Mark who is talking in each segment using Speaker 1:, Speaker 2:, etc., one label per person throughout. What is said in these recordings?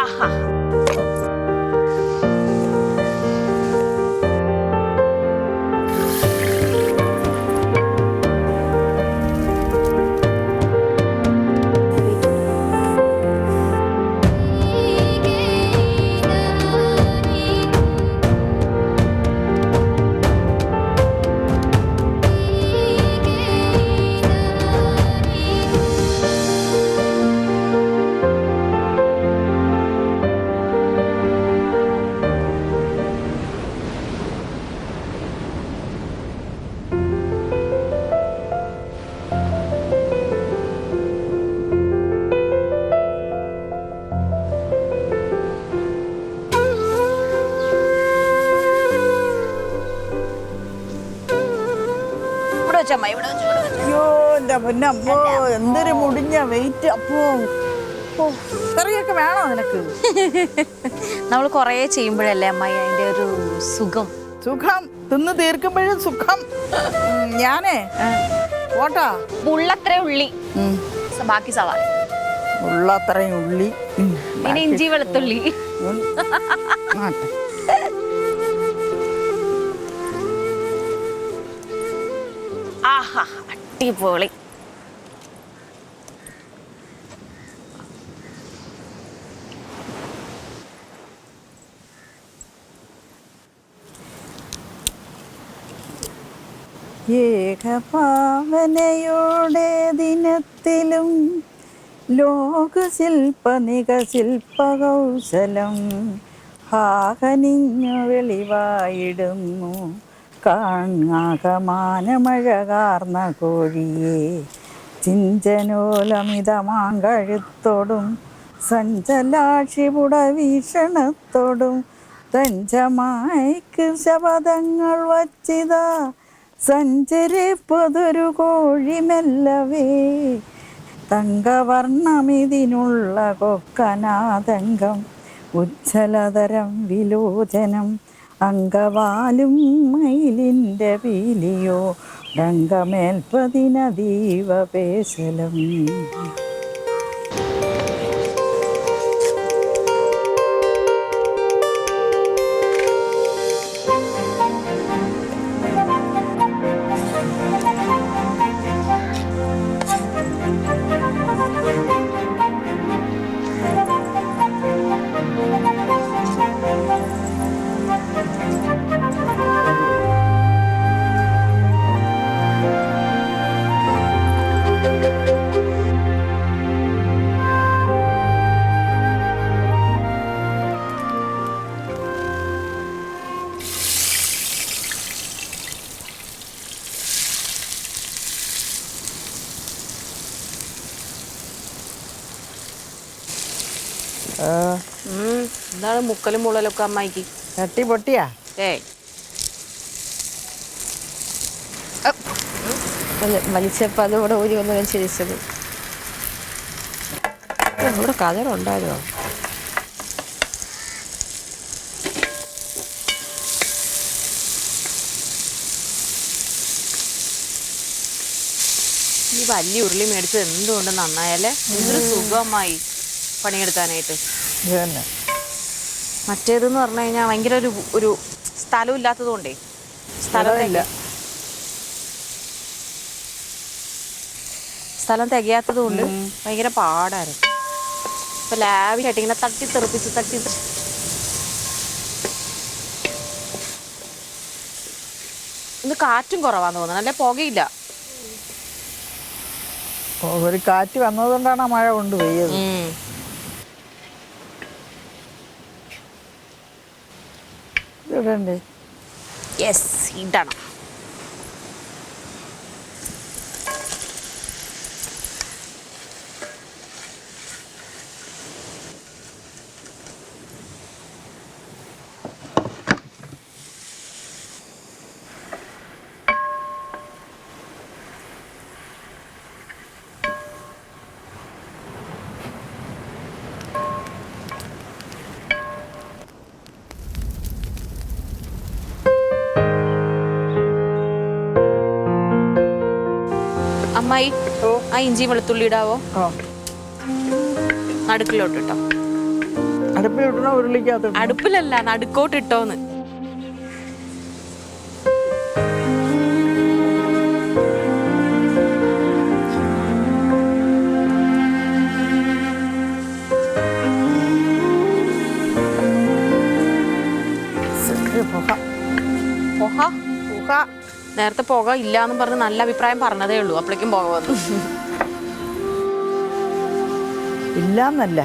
Speaker 1: ആഹാ
Speaker 2: അയ്യോ എന്റെ പൊന്നെ അമ്മോ എന്തൊരു മുടിഞ്ഞ വെയിറ്റ് അപ്പോ കറിയൊക്കെ വേണോ നിനക്ക്?
Speaker 1: നമ്മൾ കൊറേ ചെയ്യുമ്പോഴല്ലേ അമ്മായി അതിന്റെ ഒരു സുഖം.
Speaker 2: സുഖം തിന്ന് തീർക്കുമ്പോഴും സുഖം. ഞാനേ ഓട്ടാ
Speaker 1: ഉള്ളത്രേ ഉള്ളി, ബാക്കി സവാള,
Speaker 2: ഉള്ളത്രയും ഉള്ളി,
Speaker 1: പിന്നെ ഇഞ്ചി വെളുത്തുള്ളി. ആഹാ അടിപൊളി.
Speaker 2: ഏകഭാവനയോടെ ദിനത്തിലും ലോകശില്പനിക ശില്പകൗശലം ഹാകനിഞ്ഞു വെളിവായിടുന്നു. കാണാകമാനമഴകാർന്ന കോഴിയെ ചിഞ്ചനോലമിതമാങ്കഴുത്തോടും സഞ്ചലാക്ഷിപുട വീക്ഷണത്തോടും തഞ്ചമായ്ക്ക് ശപഥങ്ങൾ വച്ചിതാ സഞ്ചരിപ്പതൊരു കോഴി മെല്ലവേ. തങ്കവർണ്ണമിതിനുള്ള കൊക്കനാതങ്കം ഉജ്ജലതരം വിലോചനം അങ്കവാലും മയിലിൻ്റെ പീലിയോ രംഗമേൽപ്പതിനതീവ പേശലം.
Speaker 1: എന്താണ് മുക്കലും മുള്ളലൊക്കെ അമ്മായിക്ക്?
Speaker 2: തട്ടി പൊട്ടിയാ?
Speaker 1: വലിച്ചപ്പോൾ അതുകൂടെ ഊരി വന്ന് ഞാൻ ചിരിച്ചത്. ഇവിടെ കതറുണ്ടായിരുന്നോ? ഈ വലിയ ഉരുളി മേടിച്ചത് എന്തുകൊണ്ട് നന്നായല്ലേ? എന്തൊരു സുഖമായി പണിയെടുക്കാനായിട്ട്. മറ്റേതെന്ന് പറഞ്ഞു കഴിഞ്ഞാൽ ഭയങ്കര ഒരു സ്ഥലം ഇല്ലാത്തത് കൊണ്ടേ സ്ഥലം തികയാത്തത് കൊണ്ട് ഭയങ്കര പാടായിരുന്നു. ഇപ്പൊ ലാവിഷായിട്ട് ഇങ്ങനെ തട്ടി ഇന്ന് കാറ്റും കുറവാന്ന് തോന്നുന്നു, അല്ലെ പുകയില്ല.
Speaker 2: ഒരു കാറ്റ് വന്നതുകൊണ്ടാണ് മഴ കൊണ്ട് പെയ്യത്. ഇടണ്ടേ?
Speaker 1: യെസ്, ഇടണം. അമ്മായി ആ ഇഞ്ചി വെളുത്തുള്ളി ഇടാവോ? നടുക്കിലോട്ട് കേട്ടോ.
Speaker 2: അടുപ്പിലിട്ടണോ ഉരുളിക്കകത്ത്?
Speaker 1: അടുപ്പിലല്ല, നടുക്കോട്ട് ഇട്ടോന്ന്. നേരത്തെ പുക ഇല്ലാന്ന് പറഞ്ഞ് നല്ല അഭിപ്രായം പറഞ്ഞതേ ഉള്ളൂ, അപ്പോഴേക്കും പുക വന്നു.
Speaker 2: ഇല്ലാന്നല്ല,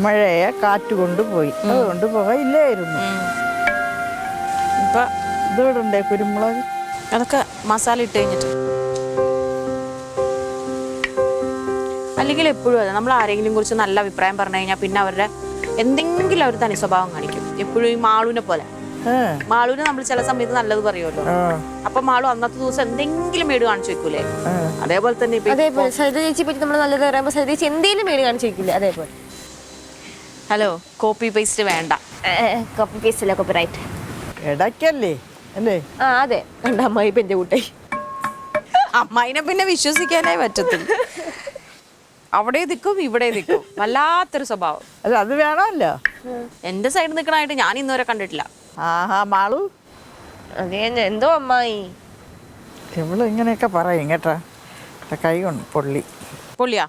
Speaker 2: മഴയെ കാറ്റ് കൊണ്ടുപോയി, അതുകൊണ്ട് പുക ഇല്ലായിരുന്നു.
Speaker 1: ഇപ്പൊ
Speaker 2: ഇതോടുണ്ടേ കുരുമുളക്,
Speaker 1: അതൊക്കെ മസാല ഇട്ട് കഴിഞ്ഞിട്ട്. അല്ലെങ്കിൽ എപ്പോഴും അതെ, നമ്മൾ ആരെങ്കിലും കുറിച്ച് നല്ല അഭിപ്രായം പറഞ്ഞു കഴിഞ്ഞാൽ പിന്നെ അവരുടെ എന്തെങ്കിലും ഒരു തനി സ്വഭാവം കാണിക്കും. എപ്പോഴും ഈ മാളുവിനെ പോലെ. മാളുവിന് നമ്മൾ ചില സമയത്ത് നല്ലത് പറയുമല്ലോ, അപ്പൊ മാളു അന്നത്തെ ദിവസം എന്തെങ്കിലും മേട് കാണിച്ചു വെക്കൂലേ, അതേപോലെ തന്നെ
Speaker 3: സരിത ചേച്ചി പറ്റി നമ്മൾ നല്ലത് പറയുമ്പോൾ സരിത ചേച്ചി എന്തെങ്കിലും മേട് കാണിച്ചു വെക്കില്ലേ, അതേപോലെ.
Speaker 1: ഹലോ, കോപ്പി പേസ്റ്റ് വേണ്ട.
Speaker 3: കോപ്പി പേസ്റ്റ് അല്ല, കോപ്പി റൈറ്റ്.
Speaker 2: ഇടയ്ക്കല്ലേ അല്ലേ?
Speaker 3: ആ അതെ, കണ്ട അമ്മായി പെന്റെ കൂട്ടായി.
Speaker 1: അമ്മായിനെ പിന്നെ വിശ്വസിക്കാനേ പറ്റത്തില്ല. അവിടെ നിൽക്കും ഇവിടെ നിൽക്കും, വല്ലാത്തൊരു സ്വഭാവം.
Speaker 2: അല്ല അത് വേണമല്ലോ.
Speaker 1: എന്റെ സൈഡിൽ നിൽക്കണായിട്ട് ഞാൻ ഇന്നുവരെ കണ്ടിട്ടില്ല.
Speaker 2: ആഹാ മാളു,
Speaker 3: അതെ എന്തോ അമ്മായി
Speaker 2: ഇവള് ഇങ്ങനെയൊക്കെ പറയും കേട്ടാ. കൈ കൊണ്ട് പൊള്ളി.
Speaker 1: പൊള്ളിയാ?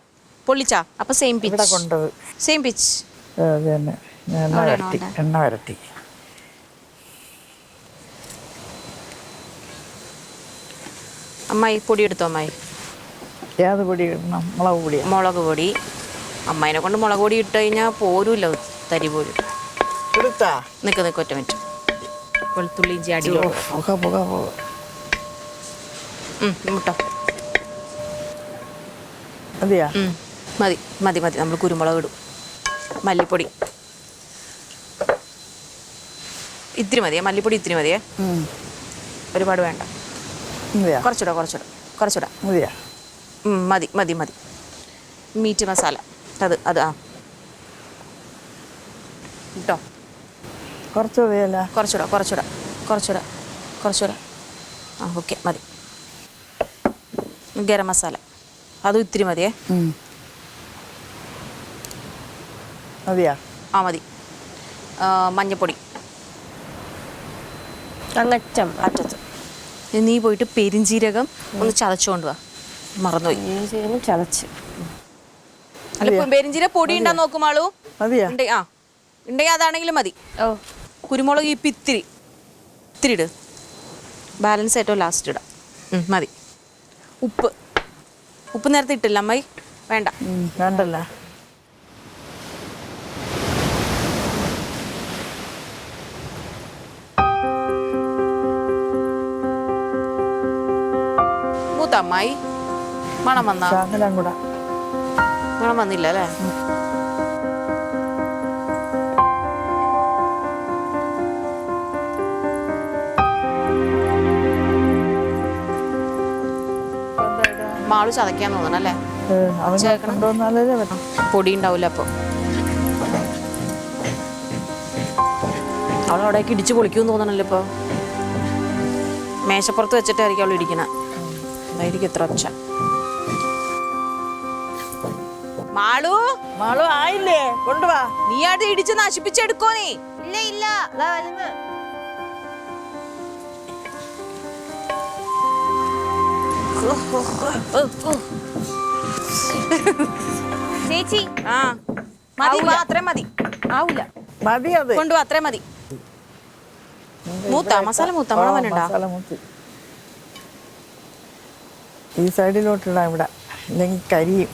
Speaker 1: പൊള്ളിച്ചാ? അപ്പൊ സെയിം
Speaker 2: ഇവിടെ
Speaker 1: പിച്ച്.
Speaker 2: കൊണ്ടത്
Speaker 1: സെയിം പിച്ച്.
Speaker 2: അത് തന്നെ. എണ്ണ വരട്ടി.
Speaker 1: അമ്മായി പൊടി എടുത്തോ അമ്മായി.
Speaker 2: ഏത് പൊടി ഇടണം? മുളക് പൊടി.
Speaker 1: മുളക് പൊടി. അമ്മായിനെ കൊണ്ട് മുളക് പൊടി ഇട്ട് കഴിഞ്ഞാൽ പോരുമല്ലോ, തരി പോരും.
Speaker 2: എടുത്താ
Speaker 1: നിൽക്ക് ഒറ്റ മിനിറ്റ്. വെളുത്തുള്ളി ഇഞ്ചി അടി മുട്ടോ.
Speaker 2: മതിയാ?
Speaker 1: മതി മതി മതി. നമ്മൾ കുരുമുളക് ഇടും. മല്ലിപ്പൊടി ഇത്തിരി മതിയേ, മല്ലിപ്പൊടി ഇത്തിരി മതിയേ, ഒരുപാട് വേണ്ട. കുറച്ചുകൂടെ കുറച്ചുകൂടെ കുറച്ചുകൂടെ
Speaker 2: മതിയാ?
Speaker 1: മതി മതി മതി. മീറ്റ് മസാല അത് അത് ആ കേട്ടോ.
Speaker 2: കുറച്ച് മതിയല്ല?
Speaker 1: കുറച്ചുകൂടെ കുറച്ചുകൂടെ കുറച്ചുകൂടെ കുറച്ചുകൂടെ. ആ ഓക്കെ മതി. ഗരം മസാല അതും ഇത്തിരി മതിയേ.
Speaker 2: മതിയാ?
Speaker 1: ആ മതി. മഞ്ഞപ്പൊടി
Speaker 3: അങ്ങച്ചം
Speaker 1: അറ്റത്ത്. നീ പോയിട്ട് പെരിഞ്ജീരകം ഒന്ന് ചതച്ചുകൊണ്ട് വാ, മറന്നുപോയി.
Speaker 3: ചതച്ച്.
Speaker 1: അല്ല പെരിഞ്ജീരക പൊടി ഉണ്ടാ നോക്കുമാളൂ.
Speaker 2: മതിയാ?
Speaker 1: ആ ഉണ്ടെങ്കിൽ അതാണെങ്കിലും മതി.
Speaker 3: ഓ
Speaker 1: കുരുമുളക് ഇപ്പം ഇത്തിരി ഇത്തിരി ഇട്, ബാലൻസ് ഏറ്റവും ലാസ്റ്റ് ഇടാം. മതി. ഉപ്പ് ഉപ്പ് നേരത്തെ ഇട്ടില്ല അമ്മായി? വേണ്ട
Speaker 2: വേണ്ടല്ല.
Speaker 1: മൂത്ത അമ്മായി മണം വന്നാ?
Speaker 2: ശകലം കൂടെ.
Speaker 1: മണം വന്നില്ല അല്ലേ? മാളു ചതയ്ക്കാൻ തോന്നണം അല്ലേ?
Speaker 2: കൊണ്ടുവന്നാലേ പറ്റും.
Speaker 1: പൊടി ഉണ്ടാവില്ല അപ്പോൾ. അവളവിടേക്ക് ഇടിച്ച് പൊളിക്കുമെന്ന് തോന്നണല്ലോ ഇപ്പോൾ. മേശപ്പുറത്ത് വെച്ചിട്ടായിരിക്കും അവൾ ഇടിക്കണ. അതായിരിക്കും എത്ര ഒച്ച. മാളു
Speaker 2: മാളു ആയില്ലേ? കൊണ്ടുവാ.
Speaker 1: നീ അത് ഇടിച്ച് നശിപ്പിച്ചെടുക്കോ നീ?
Speaker 3: ഇല്ല ഇല്ല ചേച്ചി.
Speaker 1: ആ മതി, അത്രയും മതി.
Speaker 3: ആവൂല.
Speaker 2: മതി അത്.
Speaker 1: കൊണ്ടുവാ, അത്രയും മതി. മൂത്ത മസാല മൂത്ത മണം വരണ്ടാ?
Speaker 2: മസാല മൂത്ത് ഈ സൈഡിലോട്ടിടാം ഇവിടെ, അല്ലെങ്കിൽ കരിയും.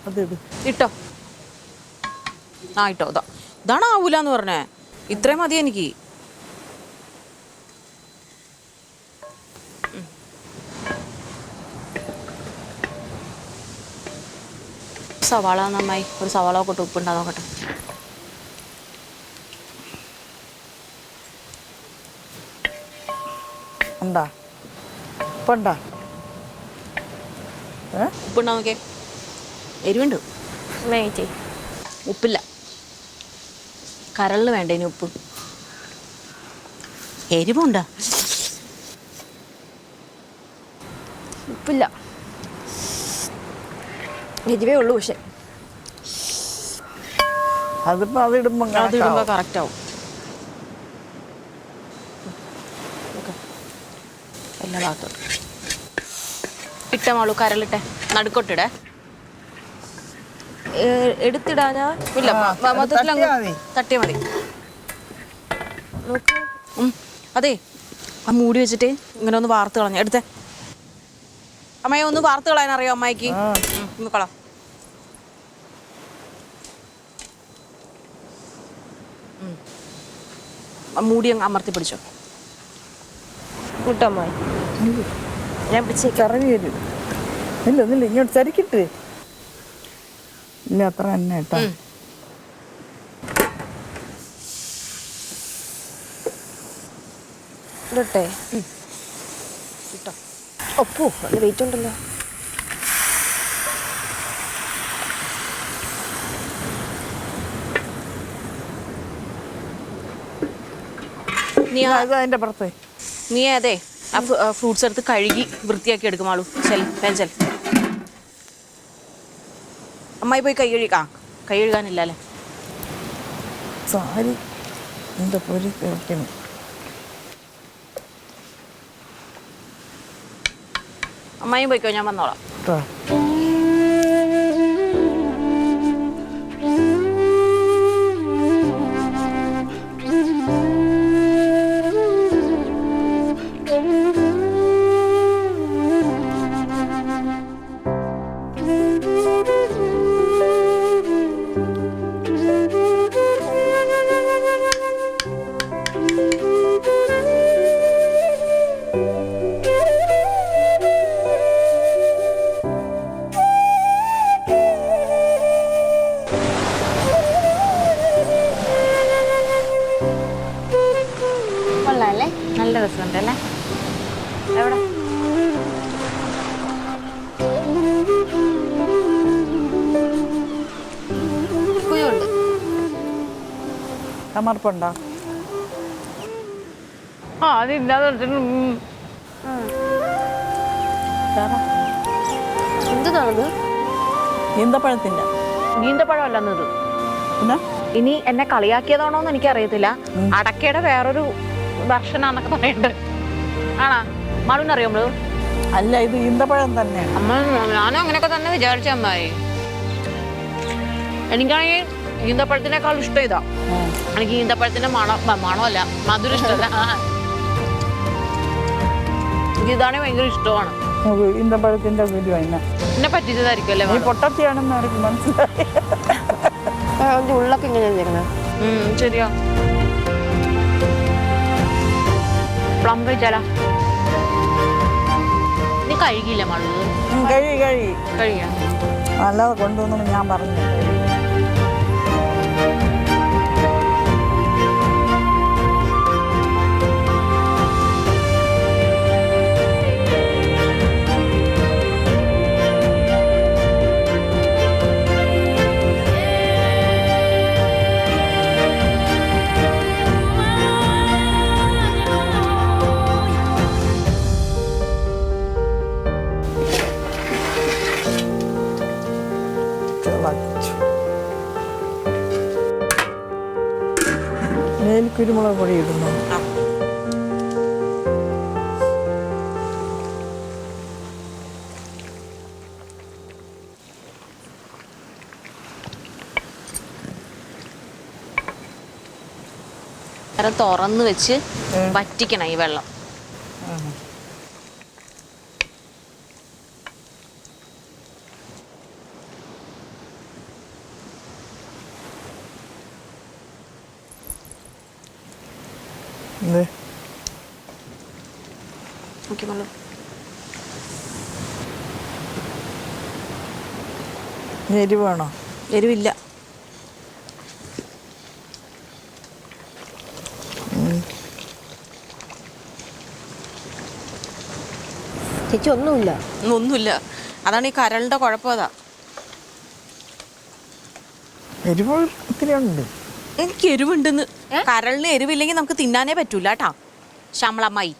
Speaker 2: അതിട്.
Speaker 1: ഇട്ടോ. ആ ഇട്ടോ. ഇതാണ് ആവൂലെന്ന് പറഞ്ഞേ. ഇത്രയും മതി എനിക്ക്. സവാള നന്നായി ഒരു സവാള കൊട്ട് ഉപ്പുണ്ടാ നോക്കട്ടെ.
Speaker 2: ഉണ്ടാ? ഉപ്പുണ്ടാ?
Speaker 1: ഉപ്പുണ്ടാ നോക്കിയേ. എരിവുണ്ട്. ഉപ്പില്ല. കരളിന് വേണ്ട ഇനി ഉപ്പ്. എരിവുണ്ടാ?
Speaker 3: ഉപ്പില്ല, എരിവേ ഉള്ളൂ. പക്ഷെ
Speaker 2: അതിപ്പോൾ അതിടുമ്പോൾ
Speaker 1: അതിടുമ്പോൾ കറക്റ്റ് ആവും. എല്ലാ ഭാഗത്തും ഇട്ട മാളു, കരളിട്ടെ നടുക്കൊട്ടിടേ.
Speaker 3: എടുത്തിടാനാ?
Speaker 1: ഇല്ല, മൊത്തത്തിൽ തട്ടിയാൽ മതി. അതെ, ആ മൂടി വെച്ചിട്ട് ഇങ്ങനെ ഒന്ന് വാർത്ത് കളഞ്ഞ എടുത്തേ. അമ്മയെ ഒന്ന് വാർത്ത് കളയാൻ അറിയോ അമ്മായിക്ക്? ഒന്ന് കള. മൂടി അങ്ങ് അമർത്തി പിടിച്ചോ.
Speaker 3: മുട്ടമ്മായി ഞാൻ പിടിച്ചേ.
Speaker 2: കറങ്ങി വരും. ഇല്ല ഇങ്ങോട്ട് ചരിക്കിട്ട്. ഇല്ല അത്ര തന്നെ കേട്ടോ.
Speaker 3: ഇടട്ടെ?
Speaker 1: ഇട്ടോ.
Speaker 3: ഒപ്പോ നല്ല വെയിറ്റ് ഉണ്ടല്ലോ.
Speaker 2: അതിന്റെ പുറത്ത്
Speaker 1: നീ അതെ ആ ഫ്രൂട്ട്സ് എടുത്ത് കഴുകി വൃത്തിയാക്കി എടുക്കുമാളൂ. ചെൽ അമ്മായി പോയി കൈ കഴുകാം. കൈ കഴുകാനില്ല അല്ലേ?
Speaker 2: സാരി എന്താ പൊരി കഴിക്കണം.
Speaker 1: അമ്മായിയും പോയിക്കോ, ഞാൻ വന്നോളാം.
Speaker 2: കേട്ടോ
Speaker 3: കൊള്ളാല്ലേ?
Speaker 1: നല്ല രസമുണ്ട് അല്ലേ? എവിടെ
Speaker 3: കുഴിയുണ്ട്.
Speaker 2: അമർപ്പുണ്ടോ?
Speaker 1: ആ അതില്ലാതെ
Speaker 3: എന്തിനാണത്?
Speaker 2: ഈന്തപ്പഴത്തിൻ്റെ.
Speaker 1: നീന്തപ്പഴമല്ല എന്നത്.
Speaker 2: പിന്നെ
Speaker 1: ഇനി എന്നെ കളിയാക്കിയതാണോന്ന് എനിക്കറിയത്തില്ല. അടക്കയുടെ വേറൊരു ദർശനാന്നൊക്കെ പറയുന്നുണ്ട്. ആണാ മാളൂന്നറിയോ നമ്മള്?
Speaker 2: അല്ല, ഇത് ഈന്തപ്പഴം തന്നെയാണ്.
Speaker 1: അമ്മ ഞാനും അങ്ങനെയൊക്കെ തന്നെ വിചാരിച്ച അമ്മായി. എനിക്കാണെങ്കിൽ ഈന്തപ്പഴത്തിനേക്കാൾ ഇഷ്ടം ഇതാ. എനിക്ക് ഈന്തപ്പഴത്തിന്റെ മണമല്ല, മധുരം ഇഷ്ടമല്ല. എനിക്ക് ഇതാണെങ്കിൽ ഭയങ്കര ഇഷ്ടമാണ്.
Speaker 2: ഈന്തപ്പഴത്തിന്റെ വീഡിയോ
Speaker 1: എന്നെ പറ്റിച്ചതായിരിക്കും അല്ലേ?
Speaker 2: നീ പൊട്ടത്തിയാണെന്ന് അവർക്ക് മനസ്സിലായി.
Speaker 3: അതിന്റെ ഉള്ളൊക്കെ ഇങ്ങനെ
Speaker 1: ശരിയാ. പ്ലം കഴിച്ചാലാ? നീ കഴുകിയില്ല മാളു? കഴിയാ
Speaker 2: നല്ലത് കൊണ്ടുവന്നു ഞാൻ പറഞ്ഞു. കുരുമുളക് പൊടി ഇടുന്നു.
Speaker 1: തുറന്ന് വെച്ച് വറ്റിക്കണം ഈ വെള്ളം.
Speaker 2: എരിവ് വേണോ?
Speaker 1: എരിവില്ല.
Speaker 3: ചേച്ചി ഒന്നുമില്ല.
Speaker 1: അതാണ് ഈ കരളിന്റെ കുഴപ്പം. അതാ
Speaker 2: എരിവ് ഒത്തിരി ഉണ്ട്.
Speaker 1: എനിക്ക് എരിവുണ്ടെന്ന്. കരളിന് എരിവില്ലെങ്കിൽ നമുക്ക് തിന്നാനേ പറ്റൂല കേട്ടാ ശ്യാമളമ്മായി.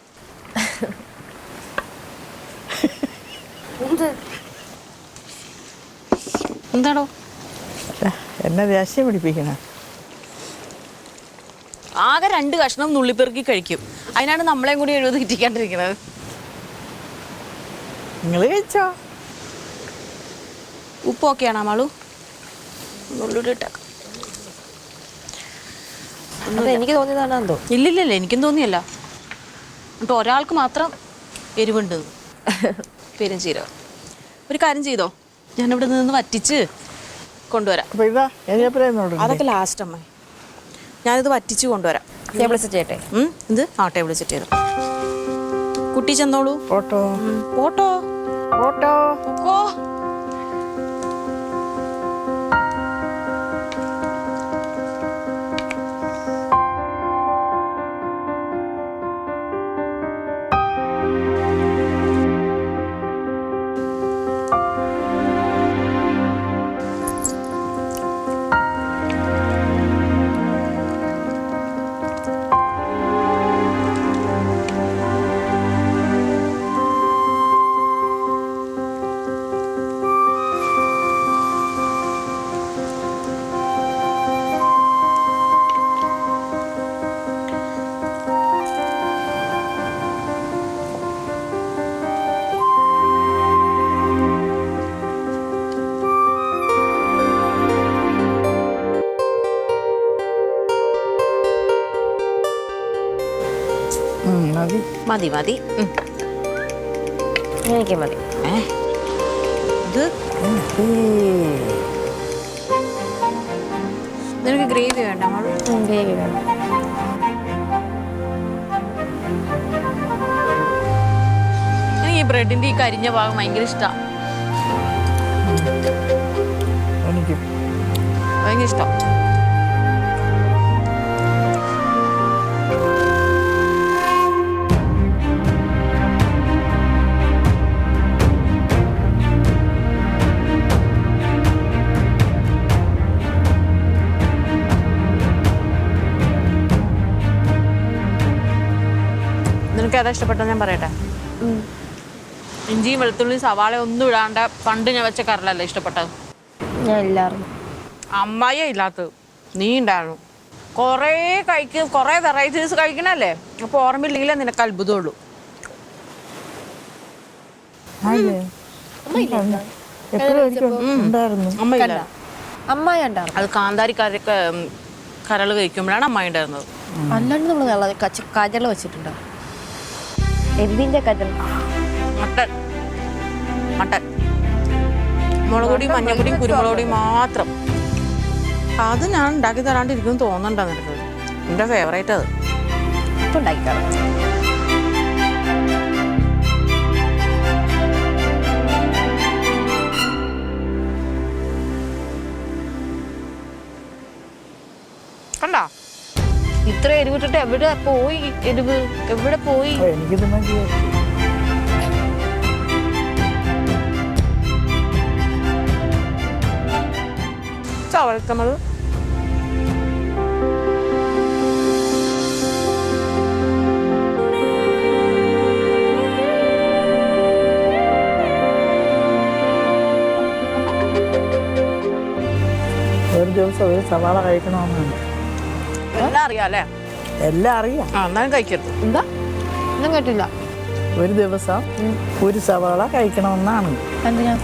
Speaker 1: എന്താണോ
Speaker 2: എന്നെ ദേഷ്യം പിടിപ്പിക്കണ?
Speaker 1: ആകെ 2 കഷ്ണം നുള്ളിപ്പെറുക്കി കഴിക്കും. അതിനാണ് നമ്മളെയും കൂടി 70 കിറ്റിക്കാണ്ടിരിക്കുന്നത്.
Speaker 2: നിങ്ങൾ കഴിച്ചോ?
Speaker 1: ഉപ്പ് ഓക്കെയാണോ മാളു? ഉള്ളിട്ട് ഇട്ടേക്കാം.
Speaker 3: അത് എനിക്ക് തോന്നിയതാണോ എന്തോ?
Speaker 1: ഇല്ലില്ല എനിക്കും തോന്നിയല്ല. എന്നിട്ട് ഒരാൾക്ക് മാത്രം എരിവുണ്ട്. പെരുംജീരകം. ഒരു കാര്യം ചെയ്തോ, ഞാനിവിടെ നിന്ന് വറ്റിച്ച് കൊണ്ടുവരാം.
Speaker 2: അപ്പോൾ ഇതാ കരിവേപ്പില
Speaker 1: അതൊക്കെ ലാസ്റ്റ് അമ്മ. ഞാനിത് വറ്റിച്ച് കൊണ്ടുവരാം.
Speaker 3: ടേബിൾ സെറ്റ് ചെയ്യട്ടെ?
Speaker 1: ഇത് ടേബിൾ സെറ്റ് ചെയ്തു. കുട്ടി ചെന്നോളൂ.
Speaker 2: ഓട്ടോ
Speaker 1: ഓട്ടോ
Speaker 2: ഓട്ടോ
Speaker 1: ഓ
Speaker 2: മതി
Speaker 1: മതി മതി.
Speaker 3: എനിക്ക് മതി.
Speaker 1: ഇത് നിനക്ക് ഗ്രേവി വേണ്ട മാളു?
Speaker 3: ഗ്രേവി വേണം.
Speaker 1: എനിക്ക് ഈ ബ്രെഡിന്റെ ഈ കരിഞ്ഞ ഭാഗം ഭയങ്കര ഇഷ്ടമാണ്.
Speaker 2: എനിക്ക്
Speaker 1: ഭയങ്കര ഇഷ്ടം. നിനക്ക് ഏതാ ഇഷ്ടപ്പെട്ടത് ഞാൻ പറയട്ടെ? ഇഞ്ചിയും വെളുത്തുള്ളി സവാള ഒന്നും ഇടാണ്ട് പണ്ട് ഞാൻ വെച്ച കറിലല്ലേ ഇഷ്ടപ്പെട്ടത്?
Speaker 3: ഞാൻ എല്ലാവരും
Speaker 1: അമ്മായിയെ ഇല്ലാത്തത് നീ ഉണ്ടായിരുന്നു. കുറേ കഴിക്കും, കുറേ വെറൈറ്റീസ് കഴിക്കണല്ലേ. അപ്പോൾ ഓർമ്മയില്ലെങ്കിലേ നിനക്ക് അത്ഭുതമുള്ളൂ.
Speaker 2: ഉണ്ടായിരുന്നു
Speaker 1: അമ്മയില്ല.
Speaker 3: അമ്മായി ഉണ്ടായിരുന്നു.
Speaker 1: അത് കാന്താരിക്കാരൊക്കെ കരൾ കഴിക്കുമ്പോഴാണ് അമ്മായി ഉണ്ടായിരുന്നത്.
Speaker 3: അല്ലാണ്ട് നമ്മൾ കജല വെച്ചിട്ടുണ്ടോ? എന്തിന്റെ കജൽ?
Speaker 1: മട്ടൻ മട്ടൻ മുളക് പൊടിയും മഞ്ഞപ്പൊടിയും കുരുമുളക് പൊടിയും മാത്രം. അത് ഞാൻ ഉണ്ടാക്കി തരാണ്ടിരിക്കും തോന്നണ്ടോ നിനക്ക്? എൻ്റെ ഫേവറേറ്റ് അത്.
Speaker 3: അപ്പം ഉണ്ടാക്കിക്കാറ്.
Speaker 1: കണ്ടാ ഇത്ര എരിവിട്ടിട്ട് എവിടെ പോയി എരിവ്? എവിടെ പോയി?
Speaker 2: എനിക്കിത് മതി.
Speaker 1: ചവൽക്കമത്
Speaker 2: ഒരു ദിവസം ഒരു സവാള കഴിക്കണമെന്നാണ്.
Speaker 1: എല്ലാം അറിയാല്ലേ?
Speaker 2: എല്ലാം അറിയാം.
Speaker 1: എന്നാലും കഴിക്കരുത്.
Speaker 3: എന്താ? ഒന്നും കേട്ടില്ല.
Speaker 2: ഒരു ദിവസം ഒരു സവാള കഴിക്കണമെന്നാണ്.
Speaker 3: എന്തിനാ?